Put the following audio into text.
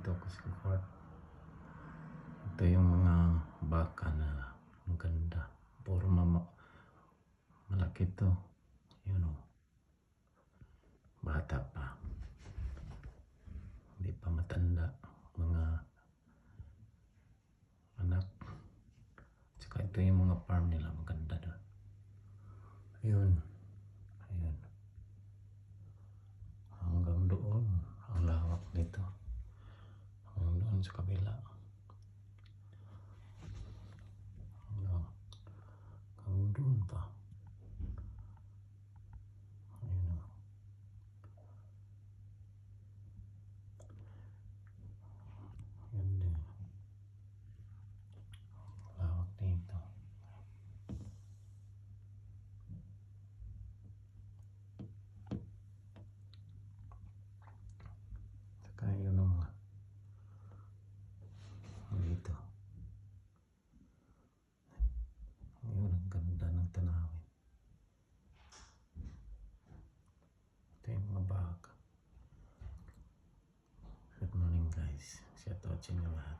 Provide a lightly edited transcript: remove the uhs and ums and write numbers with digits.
dito kasi court. Ito yung mga baka na ang ganda. Puro malaki to. Yun o. Bata pa. Hindi pa matanda. Mga anak. Tsaka ito yung mga farm nila. Maganda doon. Ayun. Ayun. Hanggang doon. Ang lawak dito. Hanggang doon sa kabila. Hanggang doon pa. Ayun o. Ganda. Lawak dito. Saka yun ang mga dito. Ayun, ang ganda ng tanawin. Ito yung mga baka. Good morning guys. Shout out sa inyo lahat.